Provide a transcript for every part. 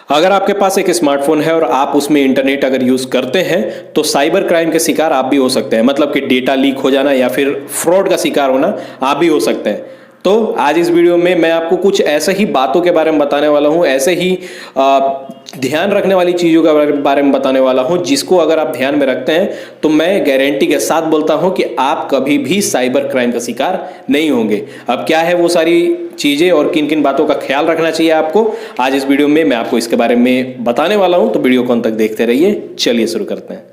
अगर आपके पास एक स्मार्टफोन है और आप उसमें इंटरनेट अगर यूज करते हैं तो साइबर क्राइम के शिकार आप भी हो सकते हैं। मतलब कि डेटा लीक हो जाना या फिर फ्रॉड का शिकार होना आप भी हो सकते हैं। तो आज इस वीडियो में मैं आपको कुछ ऐसे ही बातों के बारे में बताने वाला हूं, ऐसे ही ध्यान रखने वाली चीजों के बारे में बताने वाला हूं, जिसको अगर आप ध्यान में रखते हैं तो मैं गारंटी के साथ बोलता हूं कि आप कभी भी साइबर क्राइम का शिकार नहीं होंगे। अब क्या है वो सारी चीजें और किन किन बातों का ख्याल रखना चाहिए आपको, आज इस वीडियो में मैं आपको इसके बारे में बताने वाला हूं। तो वीडियो को अंत तक देखते रहिए। चलिए शुरू करते हैं।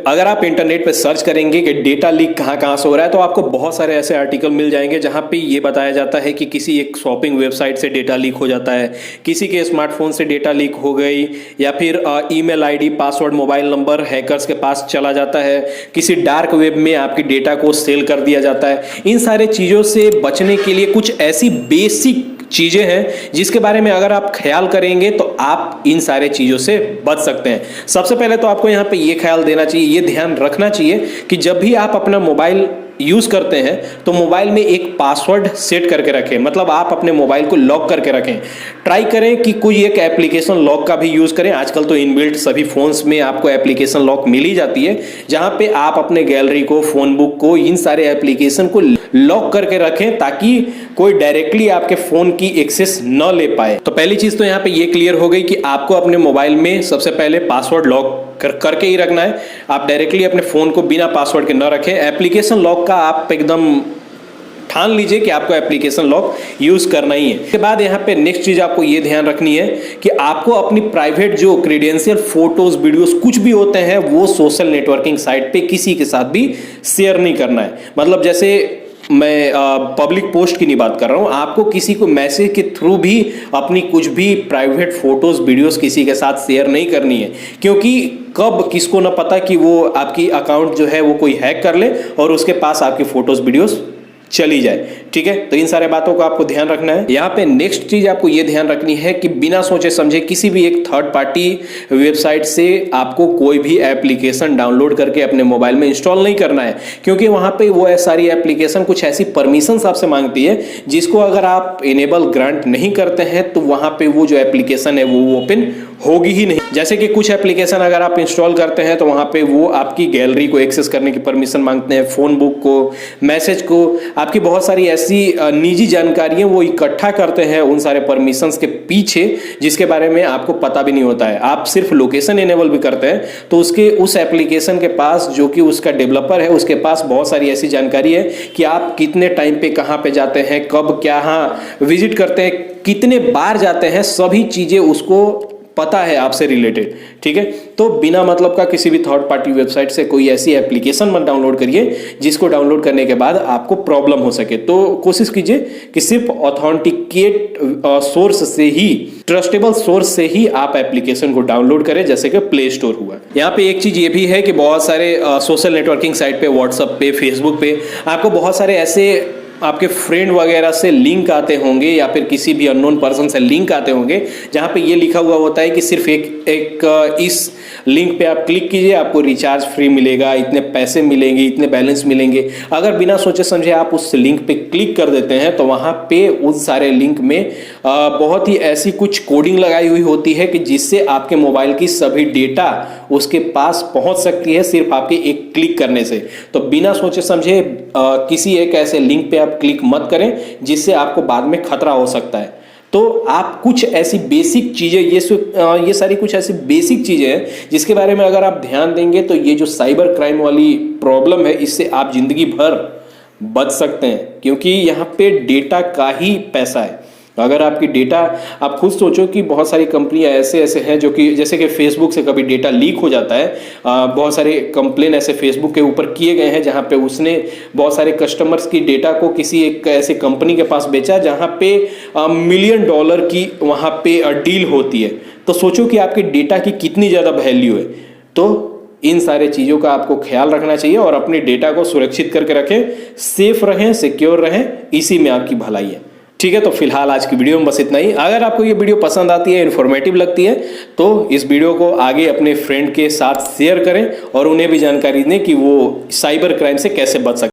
अगर आप इंटरनेट पे सर्च करेंगे कि डेटा लीक कहाँ से हो रहा है तो आपको बहुत सारे ऐसे आर्टिकल मिल जाएंगे जहाँ पे ये बताया जाता है कि किसी एक शॉपिंग वेबसाइट से डेटा लीक हो जाता है, किसी के स्मार्टफोन से डेटा लीक हो गई, या फिर email ID, password, mobile number hackers के पास चला जाता है, किसी डार्क वेब में आपकी डेटा को सेल कर दिया जाता है। इन सारे चीज़ों से बचने के लिए कुछ ऐसी बेसिक चीजें हैं जिसके बारे में अगर आप ख्याल करेंगे तो आप इन सारे चीजों से बच सकते हैं। सबसे पहले तो आपको यहाँ पे ये ख्याल देना चाहिए, ये ध्यान रखना चाहिए कि जब भी आप अपना मोबाइल यूज करते हैं तो मोबाइल में एक पासवर्ड सेट करके रखें। मतलब आप अपने मोबाइल को लॉक करके रखें। ट्राई करें कि कोई एक एप्लीकेशन लॉक का भी यूज करें। आजकल तो इनबिल्ट सभी फोन्स में आपको एप्लीकेशन लॉक मिल ही जाती है, जहां पे आप अपने गैलरी को, फोन बुक को, इन सारे एप्लीकेशन को लॉक करके रखें ताकि कोई डायरेक्टली आपके फोन की एक्सेस न ले पाए। तो पहली चीज तो यहाँ पे ये क्लियर हो गई कि आपको अपने मोबाइल में सबसे पहले पासवर्ड लॉक करके ही रखना है। आप डायरेक्टली अपने फोन को बिना पासवर्ड के न रखें। एप्लीकेशन लॉक का आप एकदम ठान लीजिए कि आपको एप्लीकेशन लॉक यूज करना ही है। इसके बाद यहाँ पे नेक्स्ट चीज आपको ये ध्यान रखनी है कि आपको अपनी प्राइवेट जो क्रेडेंशियल, फोटोज, वीडियोस कुछ भी होते हैं वो सोशल नेटवर्किंग साइट पे किसी के साथ भी शेयर नहीं करना है। मतलब जैसे मैं पब्लिक पोस्ट की नहीं बात कर रहा हूं, आपको किसी को मैसेज के थ्रू भी अपनी कुछ भी प्राइवेट फोटोज, वीडियोस किसी के साथ शेयर नहीं करनी है, क्योंकि कब किसको ना पता कि वो आपकी अकाउंट जो है वो कोई हैक कर ले और उसके पास आपकी फोटोज, वीडियोस चली जाए। ठीक है, तो इन सारे बातों को आपको ध्यान रखना है। यहाँ पे नेक्स्ट चीज आपको ये ध्यान रखनी है कि बिना सोचे समझे किसी भी एक थर्ड पार्टी वेबसाइट से आपको कोई भी एप्लीकेशन डाउनलोड करके अपने मोबाइल में इंस्टॉल नहीं करना है, क्योंकि वहां पे वो सारी एप्लीकेशन कुछ ऐसी परमिशंस आपसे मांगती है जिसको अगर आप इनेबल ग्रांट नहीं करते हैं तो वहां पे वो जो एप्लीकेशन है वो ओपन होगी ही नहीं। जैसे कि कुछ एप्लीकेशन अगर आप इंस्टॉल करते हैं तो वहां पे वो आपकी गैलरी को एक्सेस करने की परमिशन मांगते हैं, फोन बुक को, मैसेज को, आपकी बहुत सारी ऐसी निजी जानकारियां वो इकट्ठा करते हैं उन सारे परमिशंस के पीछे, जिसके बारे में आपको पता भी नहीं होता है। आप सिर्फ लोकेशन इनेबल भी करते हैं तो उस एप्लीकेशन के पास, जो कि उसका डेवलपर है, उसके पास बहुत सारी ऐसी जानकारी है कि आप कितने टाइम पे कहां पे जाते हैं, कब क्या विजिट करते हैं, कितने बार जाते हैं, सभी चीजें उसको पता है आपसे रिलेटेड। ठीक है, तो बिना मतलब का किसी भी थर्ड पार्टी वेबसाइट से कोई ऐसी एप्लीकेशन मत डाउनलोड करिए जिसको डाउनलोड करने के बाद आपको प्रॉब्लम हो सके। तो कोशिश कीजिए कि सिर्फ ऑथेंटिकेट सोर्स से ही, ट्रस्टेबल सोर्स से ही आप एप्लीकेशन को डाउनलोड करें, जैसे कि प्ले स्टोर हुआ। यहाँ पे एक चीज ये भी है कि बहुत सारे सोशल नेटवर्किंग साइट पे, व्हाट्सएप पे, फेसबुक पे आपको बहुत सारे ऐसे आपके फ्रेंड वगैरह से लिंक आते होंगे या फिर किसी भी अननोन पर्सन से लिंक आते होंगे, जहां पे ये लिखा हुआ होता है कि सिर्फ एक इस लिंक पे आप क्लिक कीजिए, आपको रिचार्ज फ्री मिलेगा, इतने पैसे मिलेंगे, इतने बैलेंस मिलेंगे। अगर बिना सोचे समझे आप उस लिंक पे क्लिक कर देते हैं तो वहां पे उस सारे लिंक में बहुत ही ऐसी कुछ कोडिंग लगाई हुई होती है कि जिससे आपके मोबाइल की सभी डेटा उसके पास पहुंच सकती है सिर्फ आपके एक क्लिक करने से। तो बिना सोचे समझे किसी एक ऐसे लिंक पे क्लिक मत करें जिससे आपको बाद में खतरा हो सकता है। तो आप कुछ ऐसी बेसिक चीजें, ये सारी कुछ ऐसी बेसिक चीजें हैं जिसके बारे में अगर आप ध्यान देंगे तो ये जो साइबर क्राइम वाली प्रॉब्लम है इससे आप जिंदगी भर बच सकते हैं, क्योंकि यहाँ पे डेटा का ही पैसा है। अगर आपकी डेटा, आप खुद सोचो कि बहुत सारी कंपनियां ऐसे हैं जो कि, जैसे कि फेसबुक से कभी डेटा लीक हो जाता है, बहुत सारे कंप्लेन ऐसे फेसबुक के ऊपर किए गए हैं जहां पे उसने बहुत सारे कस्टमर्स की डेटा को किसी एक ऐसे कंपनी के पास बेचा जहां पे $1 मिलियन की वहां पे डील होती है। तो सोचो कि आपके डेटा की कितनी ज़्यादा वैल्यू है। तो इन सारे चीज़ों का आपको ख्याल रखना चाहिए और अपने डेटा को सुरक्षित करके रखें, सेफ रहें, सिक्योर रहें, इसी में आपकी भलाई है। ठीक है, तो फिलहाल आज की वीडियो में बस इतना ही। अगर आपको ये वीडियो पसंद आती है, इन्फॉर्मेटिव लगती है, तो इस वीडियो को आगे अपने फ्रेंड के साथ शेयर करें और उन्हें भी जानकारी दें कि वो साइबर क्राइम से कैसे बच सकते हैं।